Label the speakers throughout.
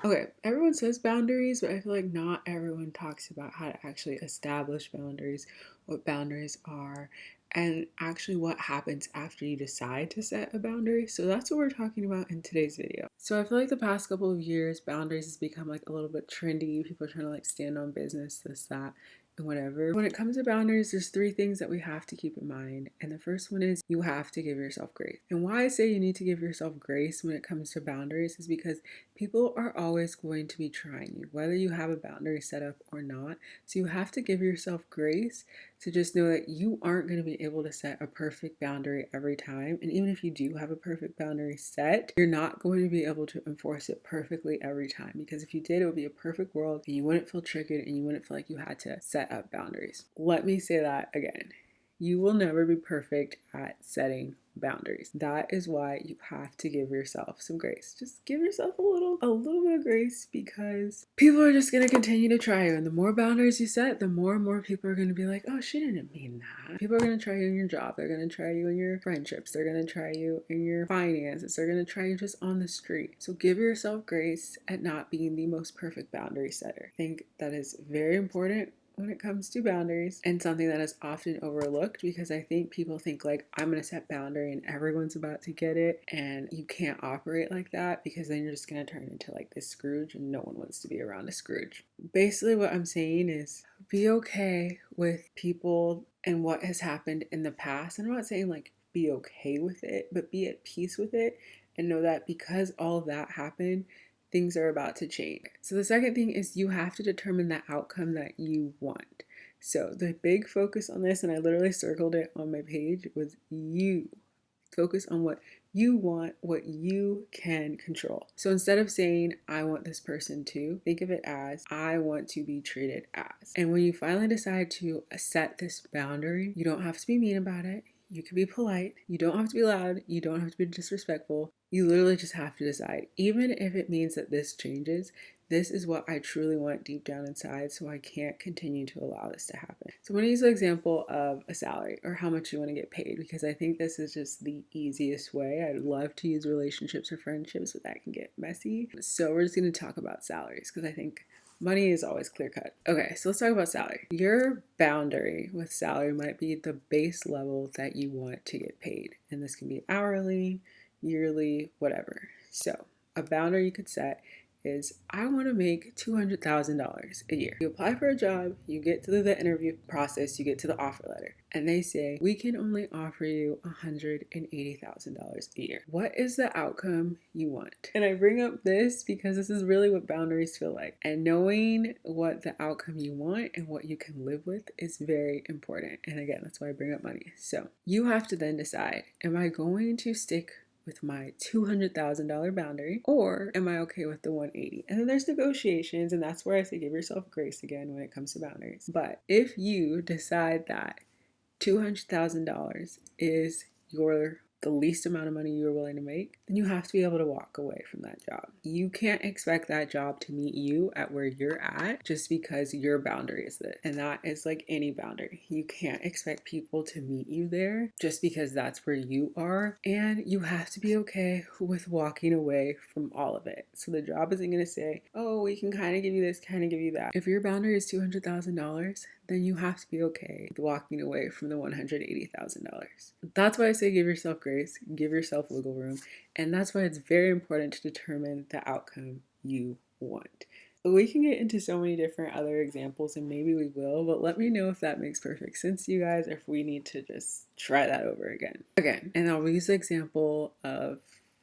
Speaker 1: Okay, everyone says boundaries, but I feel like not everyone talks about how to actually establish boundaries, what boundaries are, and actually what happens after you decide to set a boundary. So that's what we're talking about in today's video. So I feel like the past couple of years, boundaries has become like a little bit trendy. People are trying to like stand on business, this, that, and whatever. When it comes to boundaries, there's three things that we have to keep in mind. And the first one is you have to give yourself grace. And why I say you need to give yourself grace when it comes to boundaries is because people are always going to be trying you, whether you have a boundary set up or not. So you have to give yourself grace to just know that you aren't going to be able to set a perfect boundary every time. And even if you do have a perfect boundary set, you're not going to be able to enforce it perfectly every time. Because if you did, it would be a perfect world and you wouldn't feel triggered and you wouldn't feel like you had to set up boundaries. Let me say that again. You will never be perfect at setting boundaries. That is why you have to give yourself some grace. Just give yourself a little bit of grace, because people are just going to continue to try you. And the more boundaries you set, the more and more people are going to be like, oh, she didn't mean that. People are going to try you in your job. They're going to try you in your friendships. They're going to try you in your finances. They're going to try you just on the street. So give yourself grace at not being the most perfect boundary setter. I think that is very important when it comes to boundaries, and something that is often overlooked, because I think people think like, I'm going to set boundary and everyone's about to get it, and you can't operate like that, because then you're just going to turn into like this Scrooge, and no one wants to be around a Scrooge. Basically what I'm saying is be okay with people and what has happened in the past. And I'm not saying like be okay with it, but be at peace with it and know that because all of that happened, things are about to change. So the second thing is you have to determine the outcome that you want. So the big focus on this, and I literally circled it on my page, was you. Focus on what you want, what you can control. So instead of saying, I want this person to, think of it as, I want to be treated as. And when you finally decide to set this boundary, you don't have to be mean about it. You can be polite. You don't have to be loud. You don't have to be disrespectful. You literally just have to decide, even if it means that this changes, this is what I truly want deep down inside, so I can't continue to allow this to happen. So I'm going to use the example of a salary or how much you want to get paid, because I think this is just the easiest way. I'd love to use relationships or friendships, but that can get messy. So we're just going to talk about salaries, because I think money is always clear cut. Okay, so let's talk about salary. Your boundary with salary might be the base level that you want to get paid. And this can be hourly, yearly, whatever. So a boundary you could set is, I want to make $200,000 a year. You apply for a job, you get to the interview process, you get to the offer letter, and they say, we can only offer you $180,000 a year. What is the outcome you want? And I bring up this because this is really what boundaries feel like. And knowing what the outcome you want and what you can live with is very important. And again, that's why I bring up money. So you have to then decide, am I going to stick with my $200,000 boundary, or am I okay with the 180? And then there's negotiations, and that's where I say give yourself grace again when it comes to boundaries. But if you decide that $200,000 is the least amount of money you're willing to make, then you have to be able to walk away from that job. You can't expect that job to meet you at where you're at just because your boundary is this. And that is like any boundary. You can't expect people to meet you there just because that's where you are. And you have to be okay with walking away from all of it. So the job isn't going to say, oh, we can kind of give you this, kind of give you that. If your boundary is $200,000, then you have to be okay with walking away from the $180,000. That's why I say give yourself grace, give yourself wiggle room, and that's why it's very important to determine the outcome you want. We can get into so many different other examples, and maybe we will, but let me know if that makes perfect sense to you guys, or if we need to just try that over again. And I'll use the example of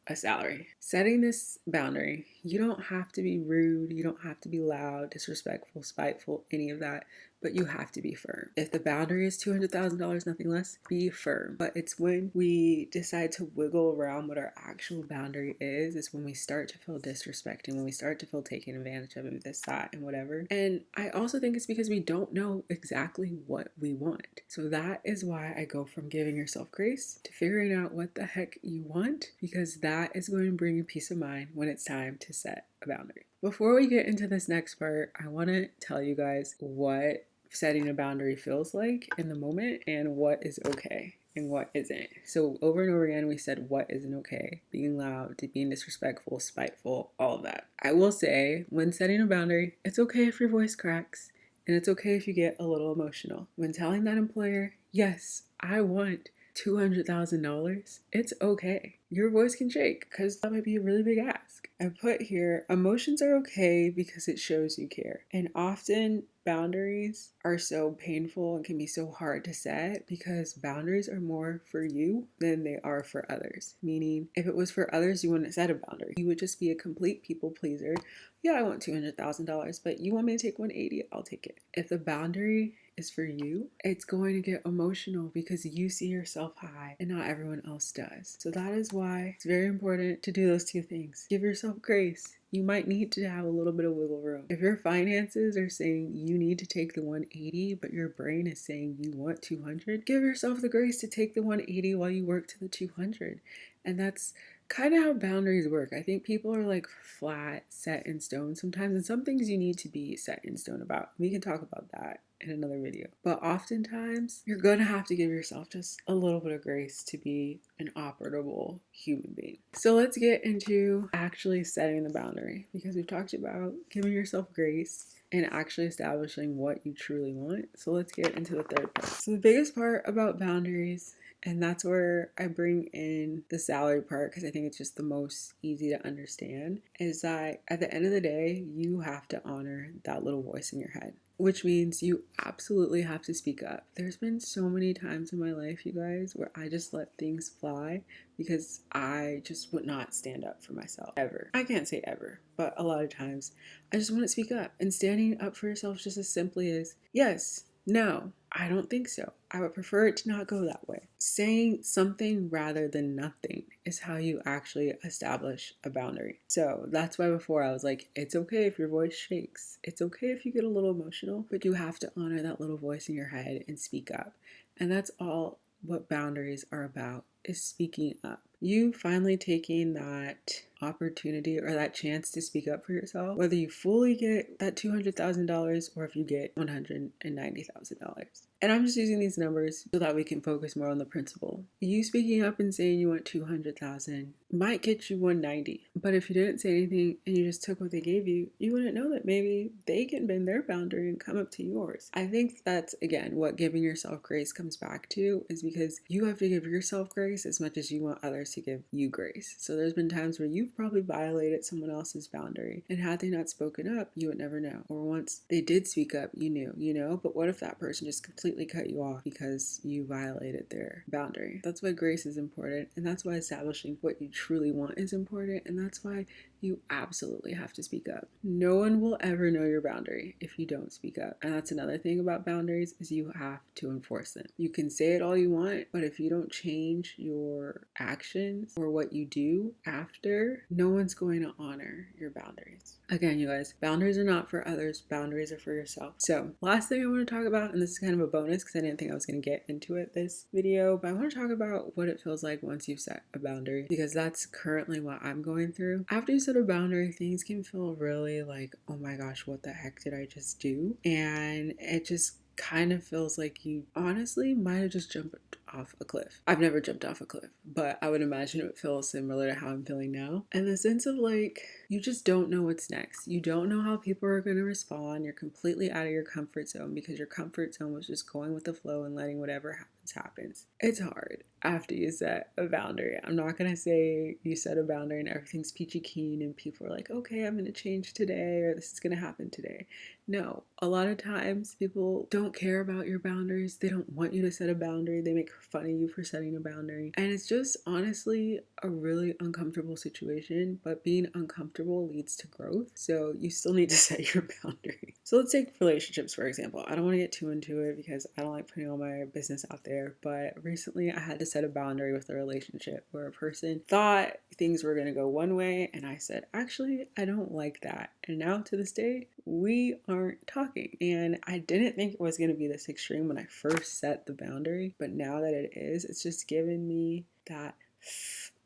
Speaker 1: a salary. Setting this boundary, you don't have to be rude, you don't have to be loud, disrespectful, spiteful, any of that, but you have to be firm. If the boundary is $200,000, nothing less, be firm. But it's when we decide to wiggle around what our actual boundary is when we start to feel disrespected, when we start to feel taken advantage of, and this, that, and whatever. And I also think it's because we don't know exactly what we want. So that is why I go from giving yourself grace to figuring out what the heck you want, because that is going to bring you peace of mind when it's time to set a boundary. Before we get into this next part, I want to tell you guys what setting a boundary feels like in the moment and what is okay. and what isn't. So over and over again, we said what isn't okay: being loud, being disrespectful, spiteful, all of that. I will say, when setting a boundary, it's okay if your voice cracks, and it's okay if you get a little emotional. When telling that employer, yes, I want $200,000, it's okay. Your voice can shake because that might be a really big ask. I put here, emotions are okay because it shows you care. And often boundaries are so painful and can be so hard to set because boundaries are more for you than they are for others. Meaning, if it was for others, you wouldn't set a boundary. You would just be a complete people pleaser. Yeah, I want $200,000, but you want me to take 180, I'll take it. If the boundary is for you, it's going to get emotional because you see yourself high and not everyone else does. So that is why it's very important to do those two things. Give yourself grace. You might need to have a little bit of wiggle room. If your finances are saying you need to take the 180, but your brain is saying you want 200, give yourself the grace to take the 180 while you work to the 200. And that's kind of how boundaries work. I think people are like flat, set in stone sometimes, and some things you need to be set in stone about. We can talk about that in another video. But oftentimes, you're gonna have to give yourself just a little bit of grace to be an operable human being. So let's get into actually setting the boundary, because we've talked about giving yourself grace and actually establishing what you truly want. So let's get into the third part. So the biggest part about boundaries, and that's where I bring in the salary part because I think it's just the most easy to understand, is that at the end of the day, you have to honor that little voice in your head, which means you absolutely have to speak up. There's been so many times in my life, you guys, where I just let things fly because I just would not stand up for myself, ever. I can't say ever, but a lot of times I just wouldn't speak up. And standing up for yourself just as simply as, yes, no, I don't think so. I would prefer it to not go that way. Saying something rather than nothing is how you actually establish a boundary. So that's why before I was like, it's okay if your voice shakes. It's okay if you get a little emotional, but you have to honor that little voice in your head and speak up. And that's all what boundaries are about, is speaking up. You finally taking that opportunity or that chance to speak up for yourself, whether you fully get that $200,000 or if you get $190,000. And I'm just using these numbers so that we can focus more on the principle. You speaking up and saying you want 200,000 might get you 190, but if you didn't say anything and you just took what they gave you, you wouldn't know that maybe they can bend their boundary and come up to yours. I think that's, again, what giving yourself grace comes back to, is because you have to give yourself grace as much as you want others to give you grace. So there's been times where you've probably violated someone else's boundary, and had they not spoken up, you would never know. Or once they did speak up, you knew, but what if that person just completely cut you off because you violated their boundary? That's why grace is important, and that's why establishing what you truly want is important, and that's why you absolutely have to speak up. No one will ever know your boundary if you don't speak up. And that's another thing about boundaries, is you have to enforce them. You can say it all you want, but if you don't change your actions or what you do after, no one's going to honor your boundaries. Again, you guys, boundaries are not for others, boundaries are for yourself. So last thing I want to talk about, and this is kind of a bonus because I didn't think I was going to get into it this video, but I want to talk about what it feels like once you've set a boundary, because that's currently what I'm going through. After you set a boundary, things can feel really like, oh my gosh, what the heck did I just do? And it just kind of feels like you honestly might have just jumped off a cliff. I've never jumped off a cliff, but I would imagine it would feel similar to how I'm feeling now. And the sense of like, you just don't know what's next. You don't know how people are going to respond. You're completely out of your comfort zone because your comfort zone was just going with the flow and letting whatever happens. It's hard after you set a boundary. I'm not going to say you set a boundary and everything's peachy keen and people are like, okay, I'm going to change today, or this is going to happen today. No, a lot of times people don't care about your boundaries. They don't want you to set a boundary. They make fun of you for setting a boundary. And it's just honestly a really uncomfortable situation, but being uncomfortable leads to growth. So you still need to set your boundary. So let's take relationships, for example. I don't want to get too into it because I don't like putting all my business out there, but recently I had to set a boundary with a relationship where a person thought things were going to go one way, and I said, actually, I don't like that. And now to this day, we aren't talking. And I didn't think it was going to be this extreme when I first set the boundary, but now that it is, it's just given me that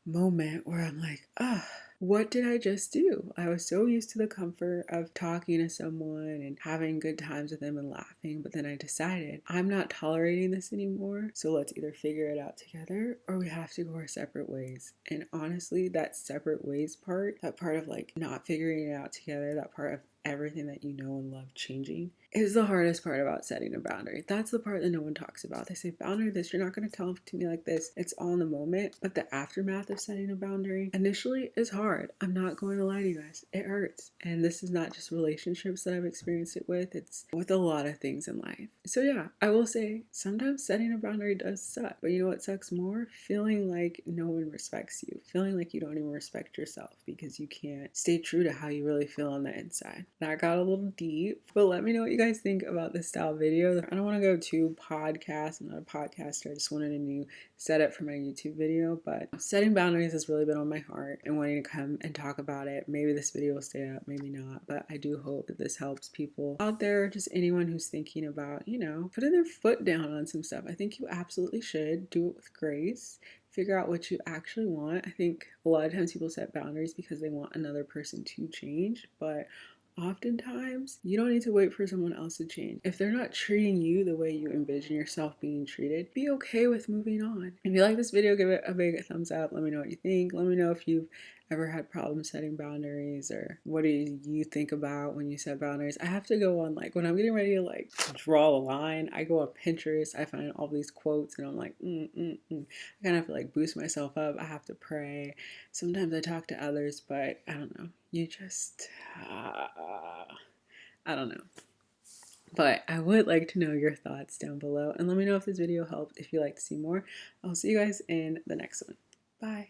Speaker 1: moment where I'm like, what did I just do? I was so used to the comfort of talking to someone and having good times with them and laughing, but then I decided I'm not tolerating this anymore. So let's either figure it out together or we have to go our separate ways. And honestly, that separate ways part, that part of like not figuring it out together, that part of everything that you know and love changing, is the hardest part about setting a boundary. That's the part that no one talks about. They say, boundary this, you're not going to tell it to me like this. It's all in the moment. But the aftermath of setting a boundary initially is hard. I'm not going to lie to you guys. It hurts. And this is not just relationships that I've experienced it with. It's with a lot of things in life. So yeah, I will say sometimes setting a boundary does suck. But you know what sucks more? Feeling like no one respects you. Feeling like you don't even respect yourself because you can't stay true to how you really feel on the inside. That got a little deep, but let me know what you guys think about this style video. I don't want to go too podcast. I'm not a podcaster. I just wanted a new setup for my YouTube video, but setting boundaries has really been on my heart and wanting to come and talk about it. Maybe this video will stay up, maybe not, but I do hope that this helps people out there, just anyone who's thinking about, putting their foot down on some stuff. I think you absolutely should do it with grace. Figure out what you actually want. I think a lot of times people set boundaries because they want another person to change, but oftentimes, you don't need to wait for someone else to change. If they're not treating you the way you envision yourself being treated, be okay with moving on. If you like this video, give it a big thumbs up. Let me know what you think. Let me know if you've ever had problems setting boundaries, or what do you think about when you set boundaries. I have to go on, like, when I'm getting ready to draw the line, I go on Pinterest, I find all these quotes and I'm like, I kind of have to boost myself up. I have to pray. Sometimes I talk to others, but I don't know. You just, I don't know. But I would like to know your thoughts down below, and let me know if this video helped. If you'd like to see more, I'll see you guys in the next one. Bye.